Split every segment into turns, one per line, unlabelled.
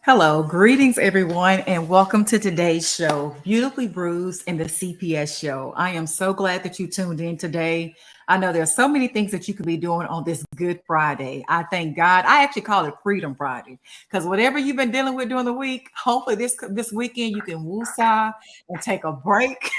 Hello, greetings everyone, and welcome to today's show, Beautifully Bruised and the CPS show. I am so glad that you tuned in today. I know there's so many things that you could be doing on this Good Friday. I thank God. I actually call it Freedom Friday because whatever you've been dealing with during the week, hopefully this weekend you can woosah and take a break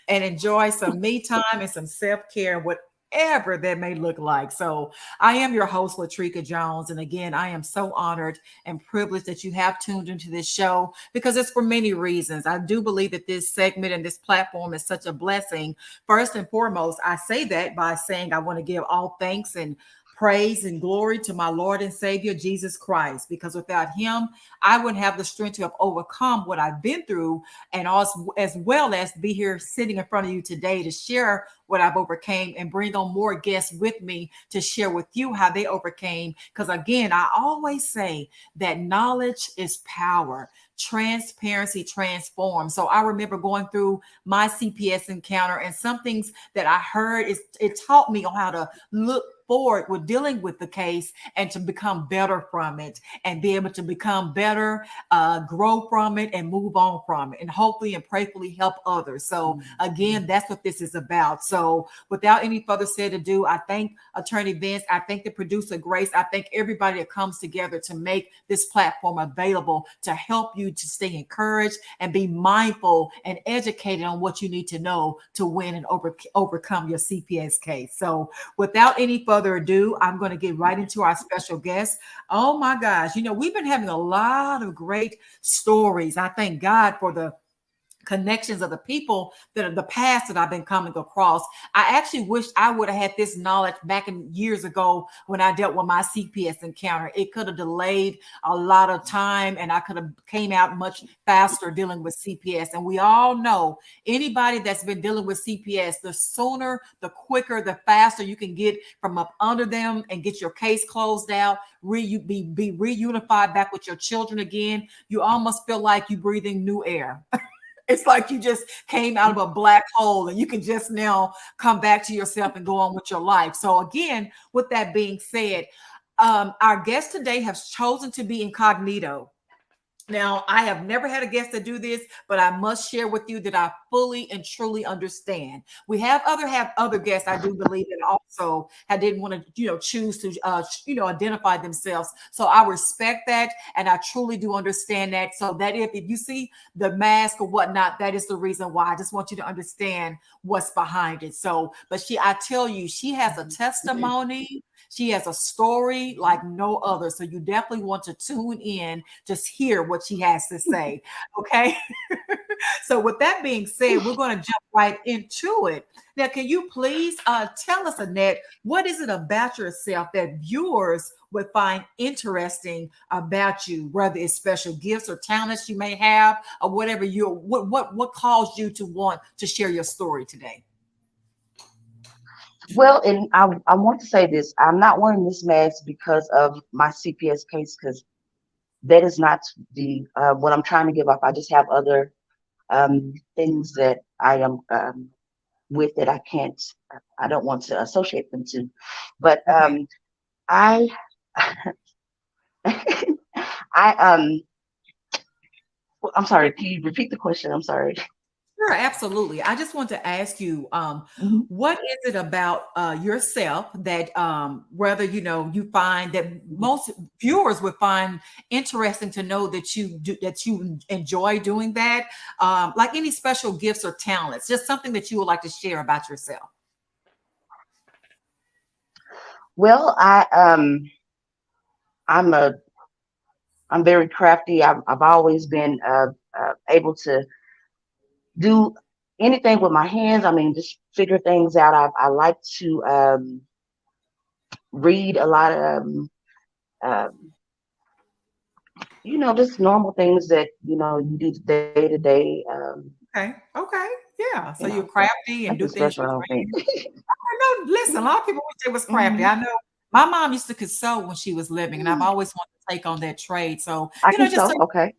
and enjoy some me time and some self care, whatever that may look like. So, I am your host, Latrika Jones. And again, I am so honored and privileged that you have tuned into this show because it's for many reasons. I do believe that this segment and this platform is such a blessing. First and foremost, I say that by saying I want to give all thanks and praise and glory to my Lord and Savior Jesus Christ, because without him, I wouldn't have the strength to have overcome what I've been through, and also as well as be here sitting in front of you today to share what I've overcame and bring on more guests with me to share with you how they overcame. Because again, I always say that knowledge is power. Transparency transforms. So I remember going through my CPS encounter, and some things that I heard is it taught me on how to look forward with dealing with the case and to become better from it and be able to become better, grow from it and move on from it, and hopefully and prayerfully help others. So again, that's what this is about. So without any further said ado, I thank Attorney Vince. I thank the producer Grace. I thank everybody that comes together to make this platform available to help you to stay encouraged and be mindful and educated on what you need to know to win and overcome your CPS case. So without any further ado, I'm going to get right into our special guest. Oh my gosh, we've been having a lot of great stories. I thank God for the connections of the people that are the past that I've been coming across. I actually wish I would have had this knowledge back in years ago when I dealt with my CPS encounter. It could have delayed a lot of time and I could have came out much faster dealing with CPS. And we all know anybody that's been dealing with CPS, the sooner, the quicker, the faster you can get from up under them and get your case closed out, be reunified back with your children again. You almost feel like you're breathing new air. It's like you just came out of a black hole and you can just now come back to yourself and go on with your life. So again, with that being said, our guest today has chosen to be incognito. Now, I have never had a guest to do this, but I must share with you that I fully and truly understand. We have other guests, I do believe, that also I didn't want to, choose to, identify themselves. So I respect that, and I truly do understand that. So that if you see the mask or whatnot, that is the reason why. I just want you to understand what's behind it. So, but I tell you, she has a testimony. She has a story like no other. So you definitely want to tune in, just hear what she has to say. Okay. So with that being said, we're going to jump right into it. Now, can you please tell us, Annette, what is it about yourself that viewers would find interesting about you, whether it's special gifts or talents you may have, or whatever what caused you to want to share your story today?
Well, and I want to say this. I'm not wearing this mask because of my CPS case, because that is not the what I'm trying to give up. I just have other things that I am with that I don't want to associate them to. But
Okay.
I, I, I'm sorry. Can you repeat the question? I'm sorry.
Sure, absolutely. I just want to ask you,
Mhm.
what is it about yourself that whether you find that most viewers would find interesting to know that you enjoy doing that, like any special gifts or talents, just something that you would like to share about yourself.
Well, I'm a I'm very crafty. I've always been able to do anything with my hands. I mean, just figure things out. I like to read a lot of, um, just normal things that, you do day to day.
Okay. Okay. Yeah.
You
So you're
know,
crafty and do
nothing
things
special, I
with
don't
your
think.
hands. I know. Listen, a lot of people wish they was crafty.
Hmm.
I know my mom used to sew when she was living, and I've always wanted to take on that trade. So,
I can
just
sew.
so
Okay.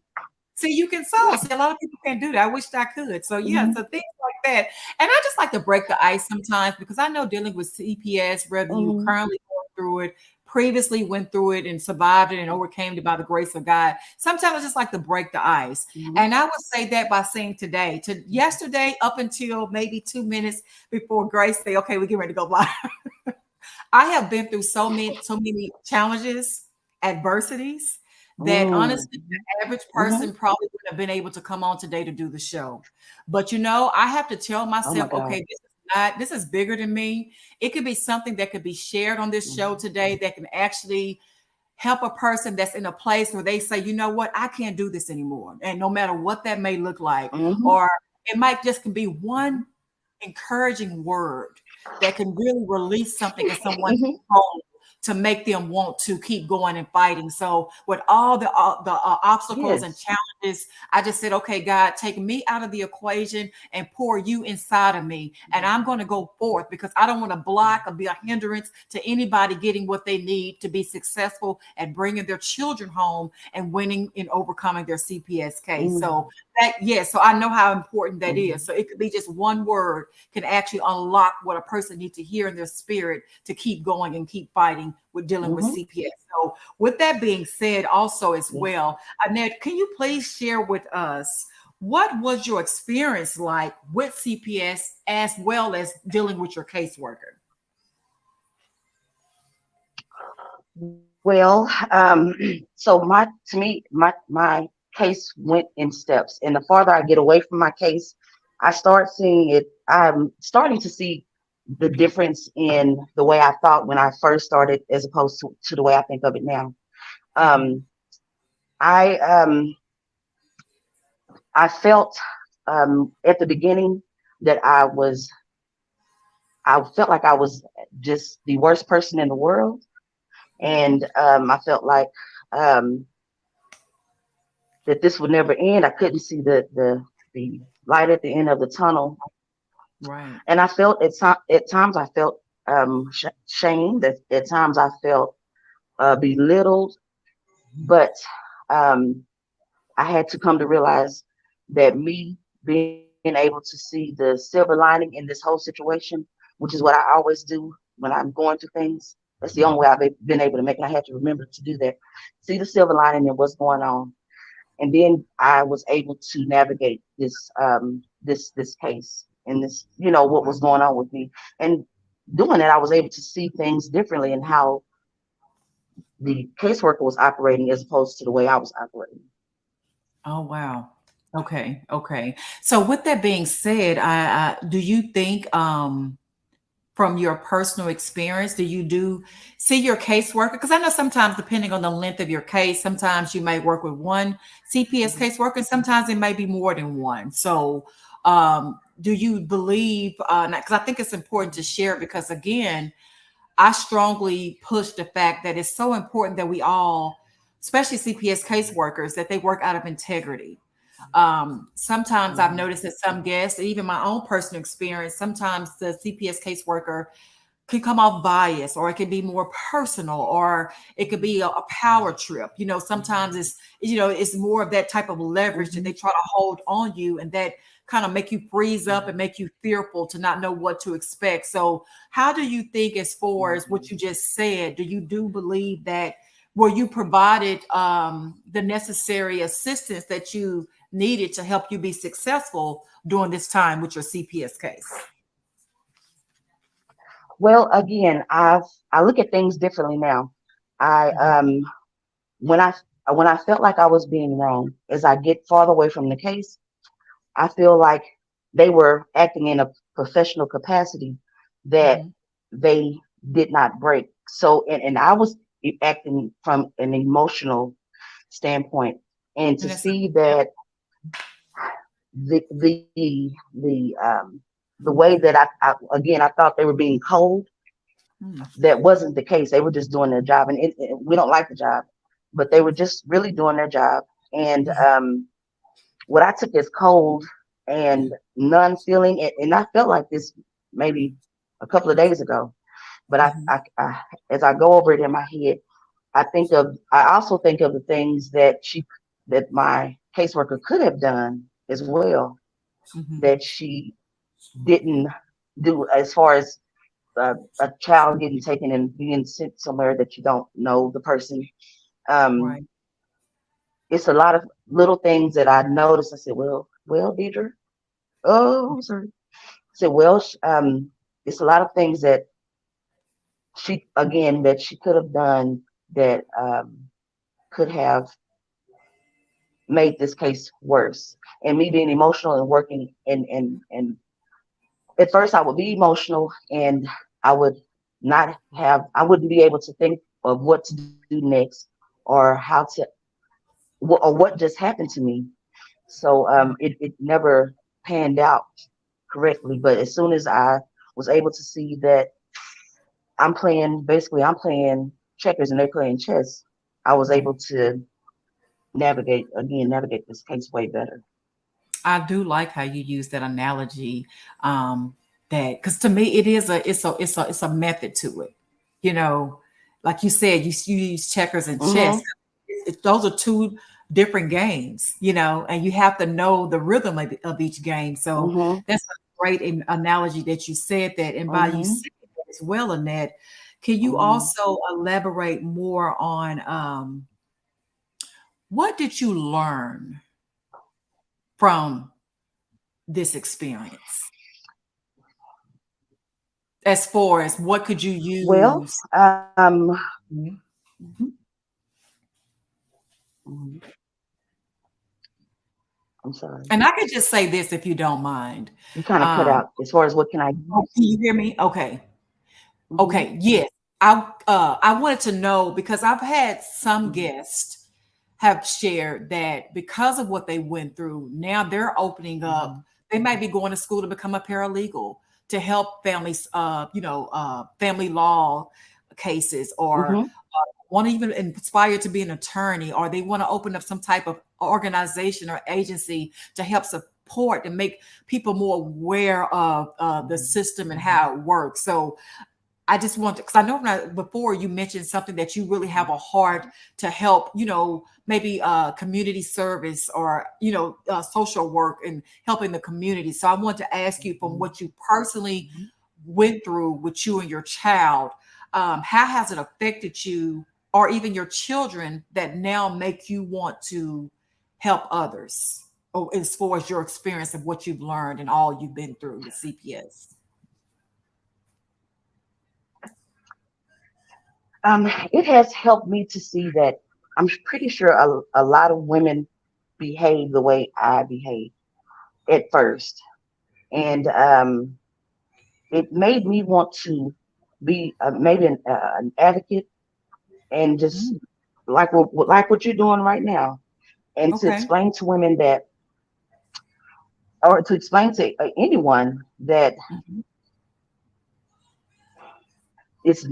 see, you can sew. See, a lot of people can't do that. I wish I could. So yeah,
Hmm.
so things like that. And I just like to break the ice sometimes because I know dealing with CPS, whether you
Hmm.
currently going through it, previously went through it and survived it and overcame it by the grace of God. Sometimes I just like to break the ice.
Mhm.
And I would say that by saying today, to yesterday up until maybe 2 minutes before Grace say, okay, we're getting ready to go live. I have been through so many challenges, adversities that
Mm.
honestly, the average
Mhm.
person probably wouldn't have been able to come on today to do the show. But I have to tell
Oh my
myself,
God.
okay, this is bigger than me. It could be something that could be shared on this show
Mhm.
today that can actually help a person that's in a place where they say, you know what, I can't do this anymore. And no matter what that may look like,
Mhm.
or it might just can be one encouraging word that can really release something in someone's
Mhm.
soul to make them want to keep going and fighting. So with all the obstacles and
Yes.
challenges, I just said, okay, God, take me out of the equation and pour you inside of me. And I'm going to go forth because I don't want to block or be a hindrance to anybody getting what they need to be successful at bringing their children home and winning and overcoming their CPS case.
Mm.
So that, yes, so I know how important that is.
Mhm.
So it could be just one word can actually unlock what a person needs to hear in their spirit to keep going and keep fighting with dealing with
Mhm.
CPS. So with that being said, also as
Yes.
well, Annette, can you please share with us what was your experience like with CPS as well as dealing with your caseworker?
Well, so to me, my case went in steps, and the farther I get away from my case, I start seeing it. I'm starting to see the difference in the way I thought when I first started, as opposed to the way I think of it now.
Mhm.
Um, I I felt at the beginning that I felt like I was just the worst person in the world, and I felt like um, that this would never end. I couldn't see the light at the end of the tunnel,
Right.
and I felt at times I felt shamed. At times I felt belittled, but um, I had to come to realize that me being able to see the silver lining in this whole situation, which is what I always do when I'm going through things. That's the only way I've been able to make it. I had to remember to do that. See the silver lining in what's going on, and then I was able to navigate this case and this, what was going on with me. And doing that, I was able to see things differently and how the caseworker was operating as opposed to the way I was operating.
Oh, wow. Okay. Okay. So with that being said, do you think, from your personal experience, do you do see your caseworker? Because I know sometimes, depending on the length of your case, sometimes you may work with one CPS
Mhm.
caseworker, and sometimes it may be more than one. So, do you believe? Because I think it's important to share. Because again, I strongly push the fact that it's so important that we all, especially CPS caseworkers, that they work out of integrity. Sometimes I've
Mhm.
noticed that some guests, even my own personal experience, sometimes the CPS caseworker can come off biased, or it can be more personal, or it could be a power trip. Sometimes it's more of that type of leverage that they
Mhm.
try to hold on you, and that kind of make you freeze up and make you fearful to not know what to expect. So how do you think, as far as what
Mhm.
you just said, do believe that were you provided the necessary assistance that you needed to help you be successful during this time with your CPS case?
Well, again, I look at things differently now. I
Mhm.
when I when I felt like I was being wrong, as I get farther away from the case, I feel like they were acting in a professional capacity that
Mhm.
they did not break. So, and I was acting from an emotional standpoint, and to
And that's
see that the the the um the way that I again I thought they were being cold.
mm,
That wasn't the case. They were just doing their job, and we don't like the job, but they were just really doing their job. And
mhm,
what I took as cold and none feeling, and I felt like this maybe a couple of days ago, but
mhm,
as I go over it in my head, I also think of the things that my caseworker could have done as well
mhm.
that she didn't do, as far as a child getting taken and being sent somewhere that you don't know the person. Um,
Right.
it's a lot of little things that I noticed. I said, well, Deidre. Oh, I'm sorry. I said, well, it's a lot of things that she could have done that could have made this case worse. And me being emotional and working and at first I would be emotional and I would I wouldn't be able to think of what to do next or how to or what just happened to me. So it never panned out correctly. But as soon as I was able to see that I'm playing checkers and they're playing chess, I was
Right.
able to navigate this case way better.
I do like how you use that analogy. That because to me it is a method to it. You know, like you said, you use checkers and chess.
Mm-hmm.
Those are two different games. You know, and you have to know the rhythm of each game. So
Mm-hmm.
that's a great analogy that you said that. And by you
Mm-hmm.
saying that as well, Annette, can you
Mm-hmm.
also elaborate more on what did you learn from this experience? As far as what could you
Well,
use? Mhm.
mhm, mhm. I'm sorry.
And I could just say this if you don't mind.
You kind of cut
Um,
out as far as what can I
oh,
use?
can you hear me? Okay.
Mm-hmm.
Okay. Yes. I wanted to know because I've had some
Mm-hmm.
guests have shared that because of what they went through, now they're opening
Mm-hmm.
up. They might be going to school to become a paralegal to help families, family law cases, or
Mm-hmm.
want to even inspire to be an attorney, or they want to open up some type of organization or agency to help support and make people more aware of the system and how it works. So I just want to, because I know before you mentioned something that you really have a heart to help, maybe community service or, social work and helping the community. So I want to ask you from what you personally
Mm-hmm.
went through with you and your child, how has it affected you or even your children that now make you want to help others? Or as far as your experience of what you've learned and all you've been through with CPS.
It has helped me to see that pretty sure a lot of women behave the way I behave at first. And it made me want to be maybe an advocate and just
Mm,
like what you're doing right now, and to
okay.
explain to women that, or to explain to anyone that
Mhm.
it's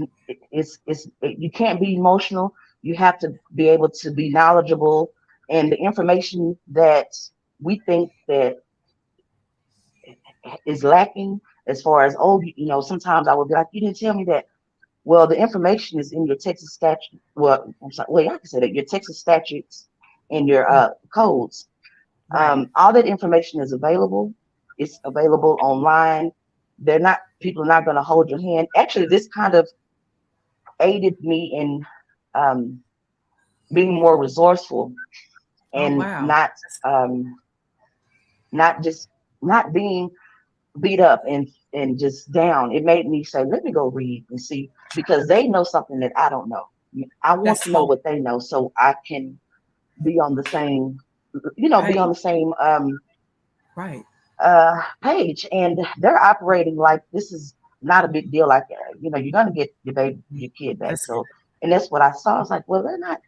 you can't be emotional. You have to be able to be knowledgeable, and the information that we think that is lacking, as far as, oh, sometimes I would be like, you didn't tell me that. Well, the information is in your Texas statute. Well, I'm sorry. Well, yeah, I can say that your Texas statutes and your
Mm,
codes.
right.
All that information is available. It's available online. People are not going to hold your hand. Actually, this kind of aided me in um, being more resourceful
Oh,
and
wow.
um, not just not being beat up and just down. It made me say, let me go read and see, because they know something that I don't know. I want
That's
to know
so
what they know so I can be on the same, be on
right.
the same
Right.
page. And they're operating like this is not a big deal. Like, you're going to get your kid back.
That's
So, and that's what I saw. I was like, well, they're not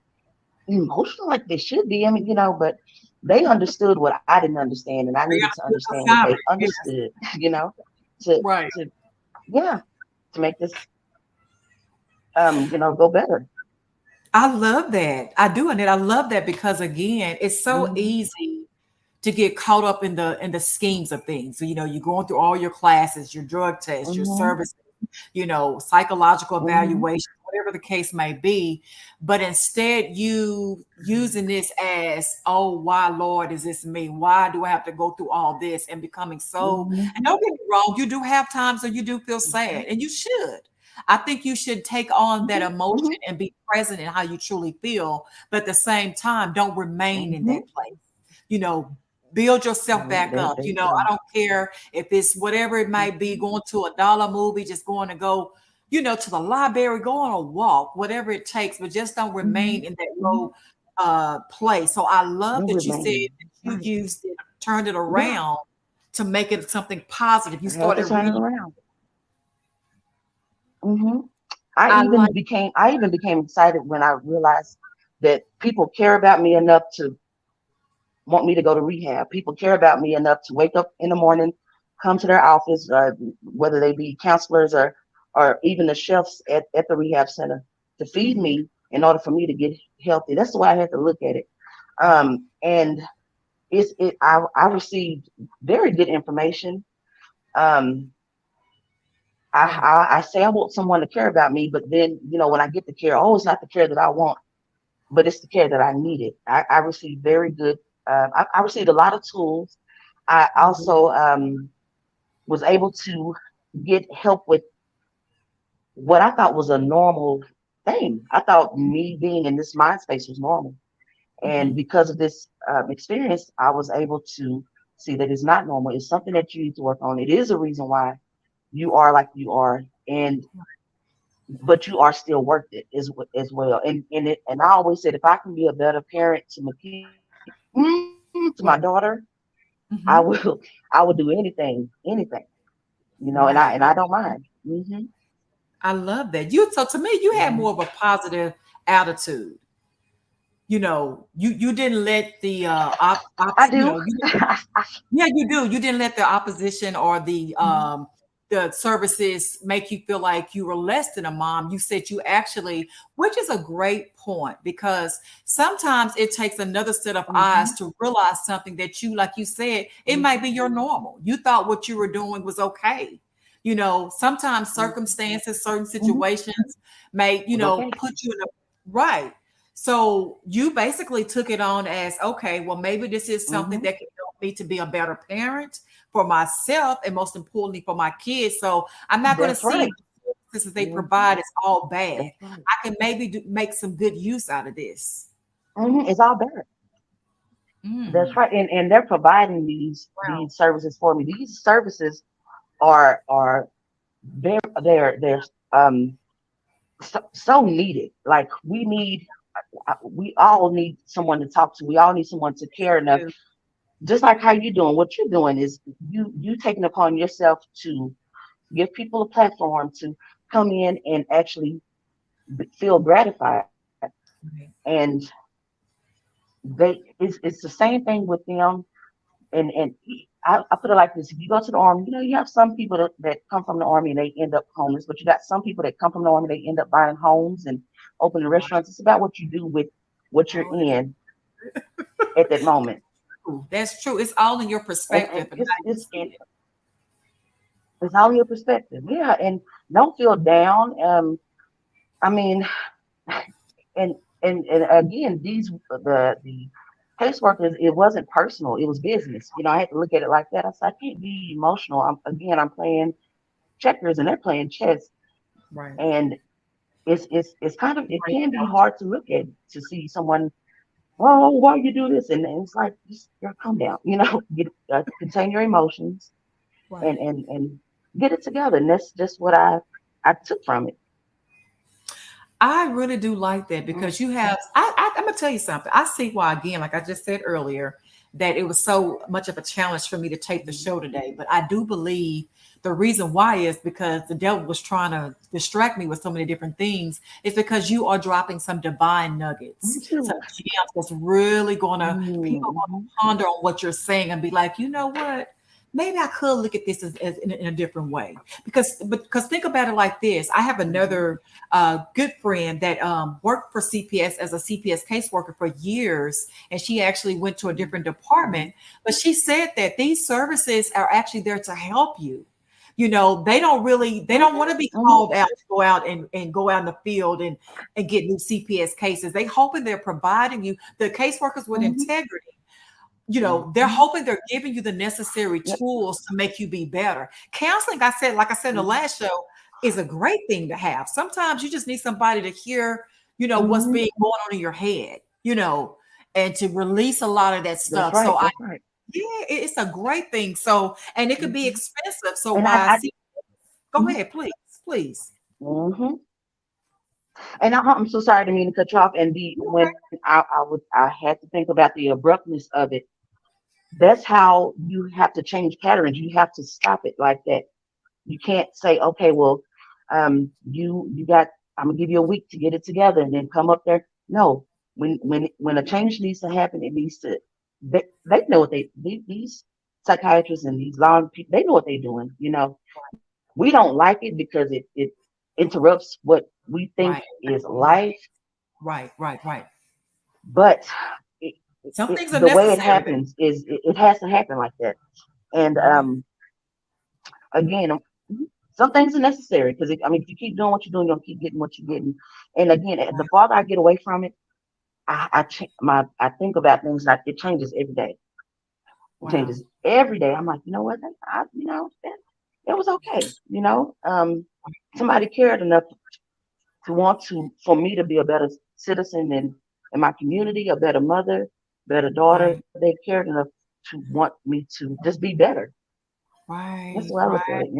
emotional like they should be. I mean, but they understood what I didn't understand, and I needed to understand what they
assignment. Yes.
understood, you know, to
Right.
to yeah, to make this go better.
I love that. I do, and I love that because again, it's so
Hmm.
easy to get caught up in the schemes of things. So, you're going through all your classes, your drug tests, your
Hmm.
service, psychological
Hmm.
evaluation, whatever the case may be. But instead, you using this as, oh, why, Lord, is this me? Why do I have to go through all this and becoming so? And
Mm-hmm.
don't get me wrong, you do have times that you do feel sad, and you should. I think you should take on that
Mm-hmm.
emotion
Mm-hmm.
and be present in how you truly feel, but at the same time, don't remain in that
Mm-hmm.
place. You know, build yourself back
There,
up.
there
You
you
know,
go.
I don't care if it's whatever it might be,
Mm-hmm.
going to a dollar movie, just going to go, to the library, go on a walk, whatever it takes, but just don't
Mm-hmm.
remain in that
Mm-hmm.
low place. So I love
Don't
that you said
remain.
that you
Right.
used it, turned it
Yeah.
around to make it something positive. You
I had to
started
turn it
reading.
around. hmm
I like,
I even became excited when I realized that people care about me enough to want me to go to rehab. People care about me enough to wake up in the morning, come to their office, whether they be counselors or even the chefs at the rehab center, to feed
mhm,
me in order for me to get healthy. That's the way I had to look at it.
wow.
And I received very good information. Um,
Yeah.
I say I want someone to care about me, but then, when I get the care, oh, it's not the care that I want, but it's the care that I needed. I received very good. I received a lot of tools. I
Mhm,
also was able to get help with what I thought was a normal thing. I thought me being in this mind space was normal. And
mhm.
because of this experience, I was able to see that it's not normal. It's something that you need to work on. It is a reason why you are like you are. And but you are still worth it as well. And I always said, if I can be a better parent to my to my daughter,
Right.
I will
Mhm.
I will do anything, and I
Right.
don't mind.
I love that. So to me, you had
Hmm
more of a positive attitude. You didn't let the
I do.
yeah, you do. You didn't let the opposition or the services make you feel like you were less than a mom. You said you actually, which is a great point, because sometimes it takes another set of eyes
hmm
to realize something that you, like you said, it might
hmm
be your normal. You thought what you were doing was okay. Sometimes circumstances, certain
hmm
situations may,
was okay.
put you in a right. So you basically took it on as, okay, well, maybe this is something
hmm
that can help me to be a better parent for myself and most importantly for my kids. So I'm not going to
That's
see
right.
the services they
hmm
provide as all bad.
That's right.
I can maybe make some good use out of this.
It's all better. That's
Mm,
right. And they're providing
wow.
these services for me. These services are they're so needed. Like we all need someone to talk to. We all need someone to care enough.
Dude,
Just like how you doing. What you're doing is you taking upon yourself to give people a platform to come in and actually feel gratified.
right.
And it's the same thing with them. And I put it like this: if you go to the army, you have some people that come from the army and they end up homeless, but you got some people that come from the army, they end up buying homes and opening
Wow.
restaurants. It's about what you do with what you're
Oh, that's
in at that moment.
true. That's true. It's all in your
And
perspective and
it's
how you
it's
see it.
it's all your perspective. Yeah, and don't feel down. I mean, and and again, the caseworkers, it wasn't personal, it was business. I had to look at it like that. I said, I can't be emotional. I'm playing checkers and they're playing chess.
Right.
And it's kind of, it
Right.
can be hard to look at, to see someone, oh, why you do this? And it's like, just calm down, get, contain your emotions and
Right.
and and get it together. And that's just what I took from it.
I really do like that
Mm,
because you have. I'm gonna tell you something. I see why again, like I just said earlier, that it was so much of a challenge for me to take the
mm,
show today. But I do believe the reason why is because the devil was trying to distract me with so many different things. It's because you are dropping some divine
me
nuggets, some
too.
gems that's really gonna people are gonna
Mm-hmm.
ponder on what you're saying and be like, you know what? Maybe I could look at this as in a different way. Because think about it like this. I have
Mm-hmm.
another good friend that worked for CPS as a CPS caseworker for years, and she actually went to a different
Mm-hmm.
department. But she said that these services are actually there to help you. they don't want to be
Mm-hmm.
called out to go out and go out in the field and get new CPS cases. They hoping they're providing you the caseworkers with
Mm-hmm.
integrity. They're
Mm-hmm.
hoping they're giving you the necessary
Yep.
tools to make you be better. Counseling, like I said in the last show, is a great thing to have. Sometimes you just need somebody to hear, what's
Mm-hmm.
being going on in your head, and to release a lot of that
That's
stuff.
right.
So
That's right.
yeah, it's a great thing. So, and it could be
Mm-hmm.
expensive. So
And
why I
I
see, go ahead, please, please.
mm-hmm. And I'm so sorry to mean to cut you off. And when I had to think about the abruptness of it. That's how you have to change patterns. You have to stop it like that. You can't say, okay, well, you got. I'm gonna give you a week to get it together and then come up there. No, when a change needs to happen, it needs to. They know what these psychiatrists and these law people, they know what they're doing. We don't like it because it interrupts what we think
Right,
is life,
right, right, right.
but it,
Some things are
the way it
necessary.
happens is it has to happen like that. And
Right,
again, some things are necessary because I mean, if you keep doing what you're doing, you'll keep getting what you're getting. And again, the farther I get away from it, I think about things like it changes every day. It
wow,
changes every day. I'm like, you know what? That it was okay. Somebody cared enough to want to for me to be a better citizen in my community, a better mother, better daughter.
right,
They cared enough to want me to just be better. That's the
right,
way I look
right.
at it.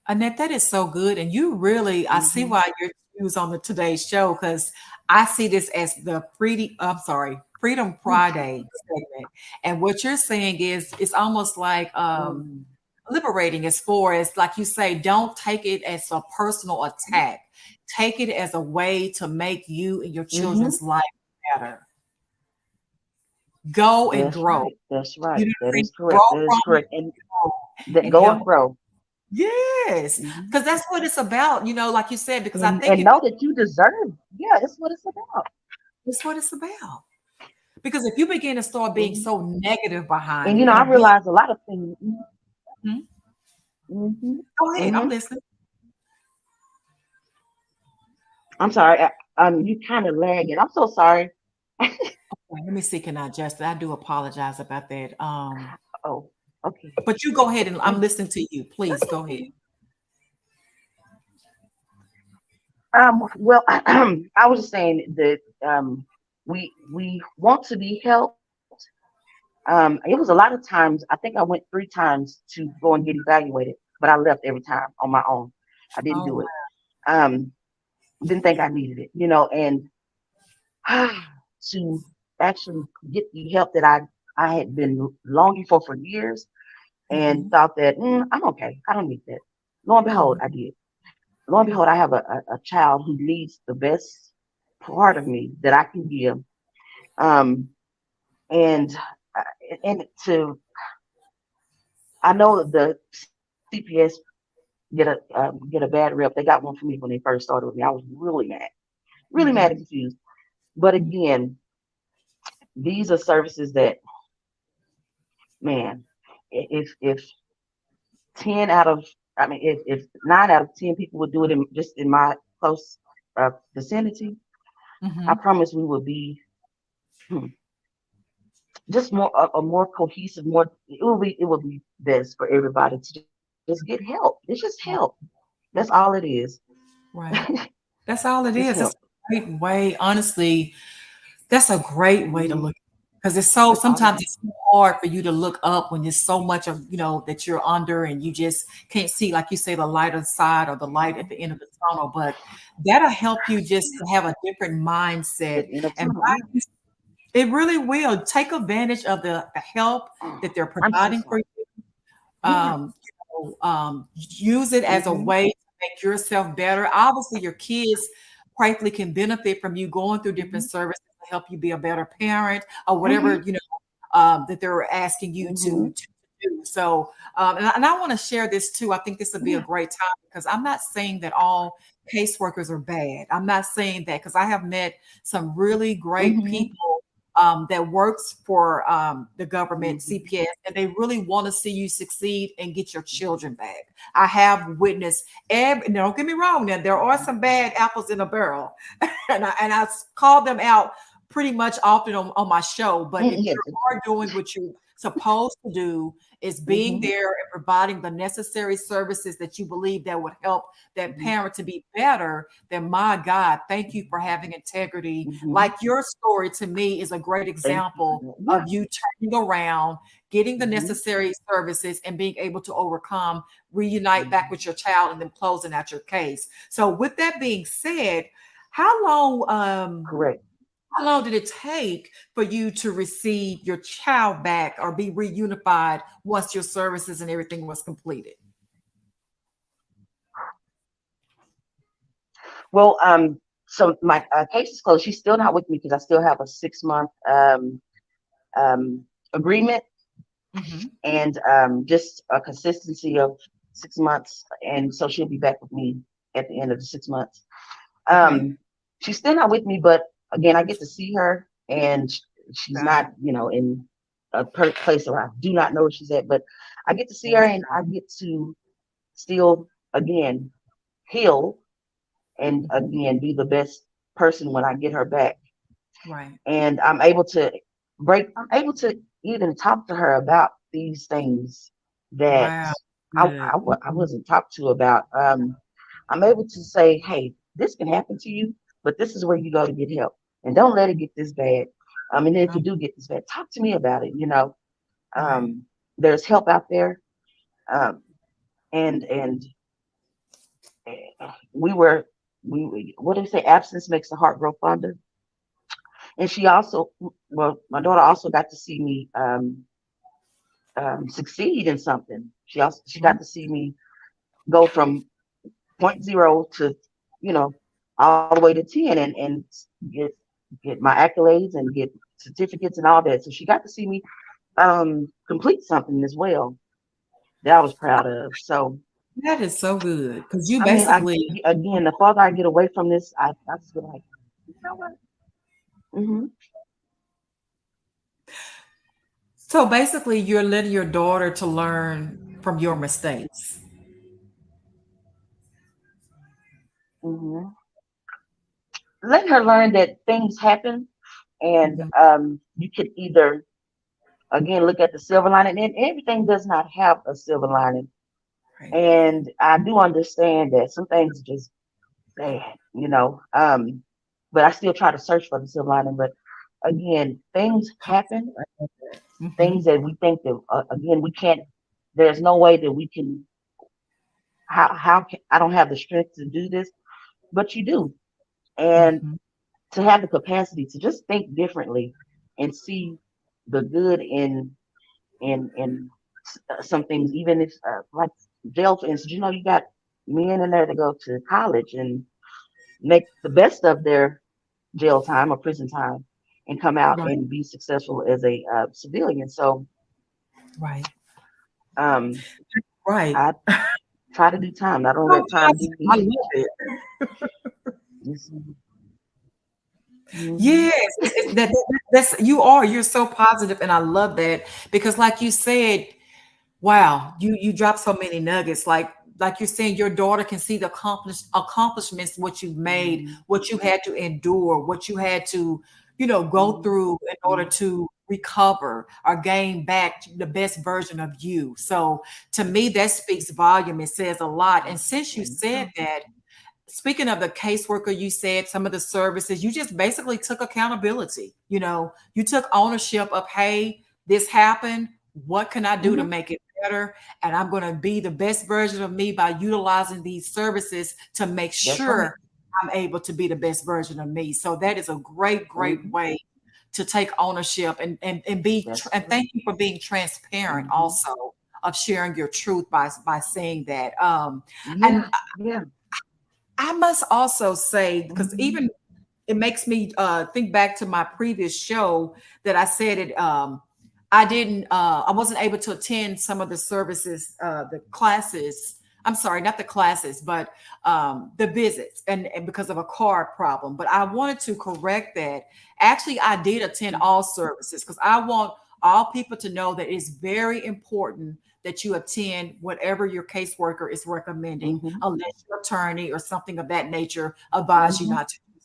Annette, that is so good. And you really, I see
Hmm.
why you're used on the Today's Show because I see this as the Freedom Friday segment. And what you're saying is it's almost like
Hmm.
liberating as far as, like you say, don't take it as a personal attack. Take it as a way to make you and your
Hmm.
children's life better. Go and
That's
grow.
right. That's right.
You know what
That
I mean?
is correct.
Grow
That is
from it
correct. And that
and
go
help.
and grow.
Yes,
Hmm.
because that's what it's about, like you said, because I think
And
if
know that you deserve. Yeah, that's what it's about.
it's what it's about. Because if you begin to start being
Hmm.
so negative behind
And
it,
I
it'll really.
realize a lot of things.
Mhm.
Hmm.
Go ahead, I'm
Hmm.
listening.
I'm sorry. You kind of lagging. I'm so sorry.
Let me see, can I adjust it? I do apologize about that.
Oh, okay.
But you go ahead and I'm
Mm,
listening to you. Please
that's
go
okay.
ahead.
Well, I was just saying that we want to be helped. It was a lot of times. I think I went 3 times to go and get evaluated, but I left every time on my own. I didn't
Oh,
do it.
wow.
Um, didn't think I needed it, and to actually get the help that I had been longing for years, and
Mhm,
thought that I'm okay. I don't need that. Lo and behold,
mhm.
I did. Lo and
Yeah.
behold, I have a child who needs the best part of me that I can give. Um, and to I know that the CPS get a bad rep. They got one for me when they first started with me. I was really mad and
Mhm,
confused. But again, these are services that, man, if 10 out of I mean, if 9 out of 10 people would do it just in my close vicinity, I
mhm.
promise we would be hmm, just a more cohesive, more it will be best for everybody to just get help. It's just help. That's all it is.
Right. That's all it
Just
is.
help.
That's a great way. Honestly, that's a great way to
Hmm.
look because it's so
That's all it
sometimes
is.
it's so hard for you to look up when there's so much of that you're under and you just can't see, like you say, the lighter side or the light at the end of the tunnel. But that'll help you just to have a different mindset.
It in a
And
tunnel. Yeah.
it really will take advantage of the help
Oh,
that they're
I'm so
providing for
sorry.
you.
Yeah.
Use it as a
Hmm.
way to make yourself better. Obviously, your kids practically can benefit from you going through different
Hmm.
services to help you be a better parent or whatever
Hmm.
that they're asking you
Hmm.
to do. So, and I want to share this too. I think this would be a
Yeah.
great time because I'm not saying that all caseworkers are bad. I'm not saying that because I have met some really great
Hmm.
people that works for the government
Mhm.
CPS, and they really want to see you succeed and get your children back. I have witnessed every, now, don't get me wrong, now there are some bad apples in a barrel, and I call them out pretty much often on my show. But if
Yes.
you are doing what you're supposed to do, is being
Mhm.
there and providing the necessary services that you believe that would help that
Mhm.
parent to be better, then my God, thank you for having integrity.
Mhm.
Like your story to me is a great
Thank you for
example
that.
of
Yeah.
you turning around, getting the
Mhm.
necessary services, and being able to overcome, reunite back
Mhm.
with your child, and then closing out your case. So, with that being said, how long
Correct.
how long did it take for you to receive your child back or be reunified once your services and everything was completed?
Well, so my case is closed. She's still not with me because I still have a 6 month agreement
Hmm.
and just a consistency of 6 months. And so she'll be back with me at the end of the 6 months.
Okay.
Um, she's still not with me, but again, I get to see her, and she's
Got it.
not, in a place where I do not know where she's at. But I get to see her,
Yes.
and I get to still again heal and
Mhm.
again be the best person when I get her back.
Right.
And I'm able to even talk to her about these things that
Wow. Good.
I wasn't talked to about. I'm able to say, hey, this can happen to you, but this is where you go to get help. And don't let it get this bad. And if
Oh,
you do get this bad, talk to me about it.
right.
Um, there's help out there. Um, and we were, what do they say? Absence makes the heart grow fonder. And she also, well, my daughter also got to see me succeed in something. She
Right.
got to see me go from point zero to, you know, all the way to 10 and get get my accolades and get certificates and all that. So she got to see me complete something as well that I was proud of. So
That is so good because you
I mean,
basically,
again, the farther I get away from this, I just feel like, you know what? Hmm.
so basically, you're letting your daughter to learn from your mistakes.
Hmm. Letting her learn that things happen, and
Mhm.
you could either again look at the silver lining, and everything does not have a silver lining.
Right.
And I do understand that some things are just bad, but I still try to search for the silver lining. But again, things happen, things
Mhm.
that we think that again we can't. There's no way that we can. I don't have the strength to do this, but you do, and
Mhm.
to have the capacity to just think differently and see the good in some things, even if like jail, for instance. You got men in there to go to college and make the best of their jail time or prison time and come out
Right.
and be successful as a civilian. So
Right.
um,
Right.
I try to do time. I don't
So
let time do
positive. I
me.
love it.
Mhm.
Yes, that's you are. You're so positive, and I love that because, like you said, wow, you dropped so many nuggets. Like you're saying, your daughter can see the accomplishments, what you've made,
Mhm.
what you had to endure, what you had to, go
Mhm.
through in order to recover or gain back the best version of you. So to me, that speaks volume. It says a lot. And since you
There you
said
go.
that, speaking of the caseworker, you said some of the services, you just basically took accountability. You took ownership of, hey, this happened. What can I do to
Mhm.
make it better? And I'm going to be the best version of me by utilizing these services to make
That's right.
sure I'm able to be the best version of me. So that is a great, great
Mhm.
way to take ownership
That's
and
right.
thank you for being transparent
Mhm.
also of sharing your truth by saying that. And
Yeah. Yeah.
I must also say, because
Mhm.
even it makes me think back to my previous show that I said it. I wasn't able to attend some of the services, the classes I'm sorry, not the classes, but the visits, and because of a card problem. But I wanted to correct that. Actually, I did attend all services because I want all people to know that it's very important that you attend whatever your caseworker is recommending,
Mm-hmm.
unless your attorney or something of that nature advise you
Mm-hmm.
not to do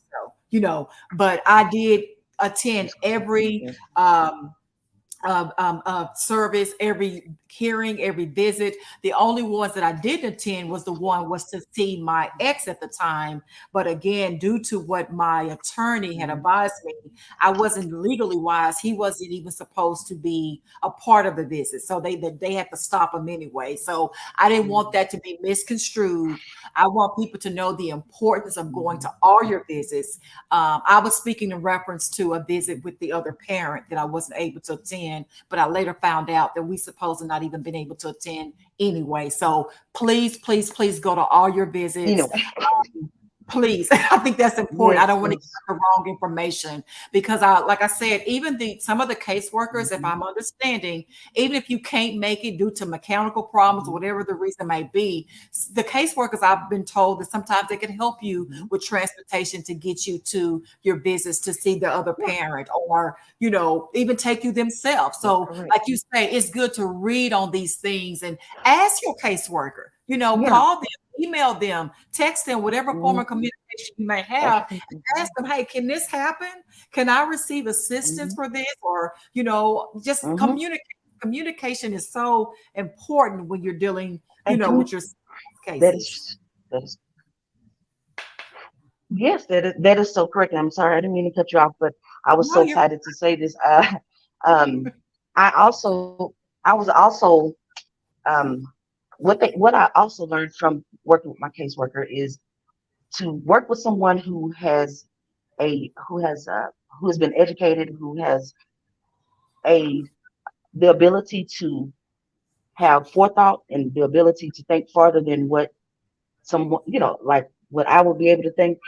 so. But I did attend
That's correct.
every
Yes.
service, every hearing, every visit. The only ones that I didn't attend was to see my ex at the time. But again, due to what my attorney had
Mm-hmm.
advised me, I wasn't legally wise. He wasn't even supposed to be a part of the visit, so they had to stop him anyway. So I didn't want that to be misconstrued. I want people to know the importance of going
Mm-hmm.
to all your visits. I was speaking in reference to a visit with the other parent that I wasn't able to attend, but I later found out that we supposed to not even been able to attend anyway. So please, please, please go to all your visits.
Anyway,
Please. I think that's important. I
yes,
don't want to
yes.
give the wrong information because like I said, even some of the caseworkers, if
Mm-hmm.
I'm understanding, even if you can't make it due to mechanical problems or
Mm-hmm.
whatever the reason may be, the caseworkers, I've been told that sometimes they can help you
Mm-hmm.
with transportation to get you to your visits to see the other
Yeah,
parent, or even take you themselves.
that's
So
correct.
like you say, it's good to read on these things and ask your caseworker,
Yeah.
call them, email them, text them, whatever form of
Mm-hmm.
communication you may have.
Absolutely.
Ask them, hey, can this happen? Can I receive assistance
Mm-hmm.
for this? Or, just
Mm-hmm.
communicate. Communication is so important when you're dealing,
And
with your
that
cases.
is that is yes, that is so correct. And I'm sorry, I didn't mean to cut you off, but I was
No,
so
you're
excited to say this. Um, I was also um, what I also learned from working with my caseworker is to work with someone a who has uh, who has been educated, who has a the ability to have forethought and the ability to think farther than what someone, like what I would be able to think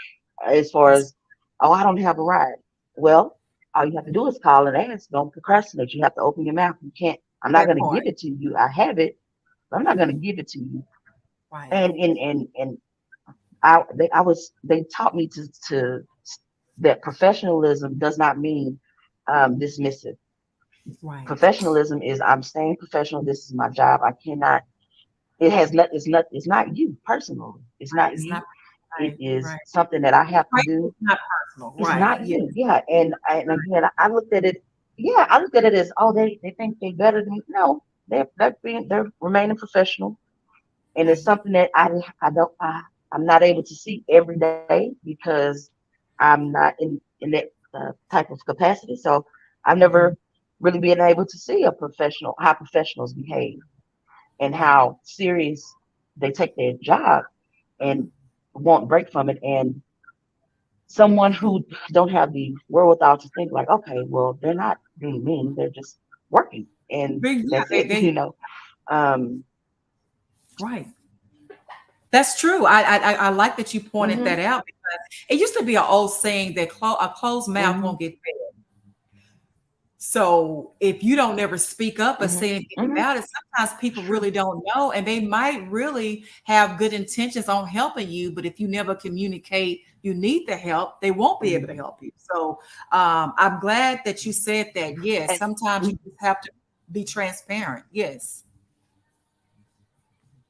as far
yes,
as, oh, I don't have a ride. Well, all you have to do is call and ask. Don't procrastinate. You have to open your mouth. You can't, I'm not
that
going to
part.
give it to you. I have it, but I'm not going to give it to you.
Right,
And they taught me to that professionalism does not mean dismissive.
right.
Professionalism is I'm staying professional. This is my job. I cannot. It has not. It's not you personally. It's
Right.
not
It's not
you. It
right,
is
right.
something that I have to
Right.
do.
It's not personal.
It's
Right.
not
Yes.
you. Yeah. And again, I looked at it. Yeah, I looked at it as, oh, they think they're better than me. No, they're remaining professional, and it's
Right.
something that I'm not able to see every day because I'm not in that type of capacity. So I've
Mhm.
never really been able to see how professionals behave and
Right.
how serious they take their job and won't break from it. And someone who don't have the wherewithal to think like, okay, well, they're not being mean, they're just working, and
Yeah,
that's it. Um,
right. That's true. I like that you pointed
hmm
that out because it used to be an old saying that a closed mouth
hmm
won't get fed. So if you don't ever speak up or
hmm
say anything
hmm
about it, sometimes people
True.
really don't know, and they might really have good intentions on helping you, but if you never communicate you need the help, they won't be able to
Mhm.
help you. So I'm glad that you said that. Yes,
And
sometimes you just have to be transparent. Yes.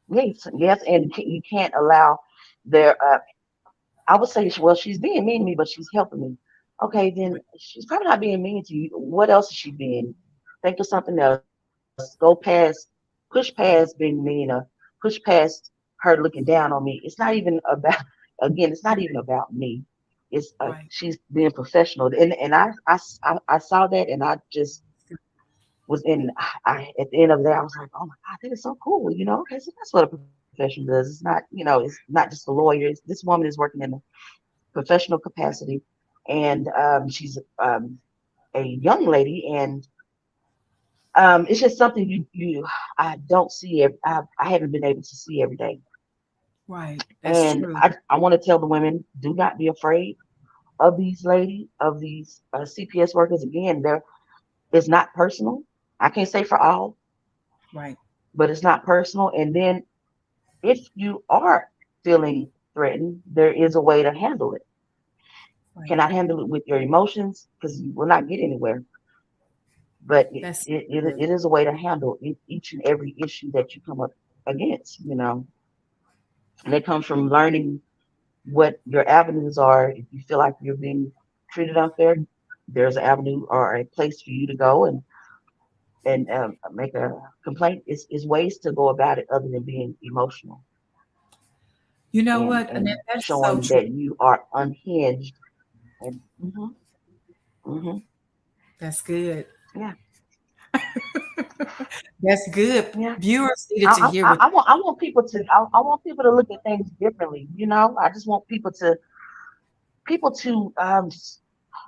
yes, yes, and you can't allow their. I would say, well, she's being mean to me, but she's helping me. Okay, then she's probably not being mean to you. What else is she being? Think of something else. Push past being mean, or push past her looking down on me. It's not even about. Again, it's not even about me. It's
Right.
she's being professional, and I saw that, and I just was in. At the end of the day, I was like, oh my god, that is so cool. Okay, so that's what a professional does. It's not, it's not just a lawyer. This woman is working in a professional capacity, and she's a young lady, and it's just something you I don't see. I haven't been able to see every day,
Right. That's
and
true.
I want to tell the women, do not be afraid of these CPS workers. Again, it's not personal. I can't say for all,
Right.
but it's not personal. And then if you are feeling threatened, there is a way to handle it.
Right.
Cannot handle it with your emotions because you will not get anywhere. But
That's
it is a way to handle each and every issue that you come up against, and it comes from learning what your avenues are. If you feel like you're being treated unfair, there's an avenue or a place for you to go and make a complaint. Is ways to go about it other than being emotional
You know
and
what, Annette?
and
That's so
showing
true.
that you are unhinged. And hmm
That's good.
yeah,
That's good.
yeah.
Viewers needed to hear what.
I want people to I want people to look at things differently. I just want people to.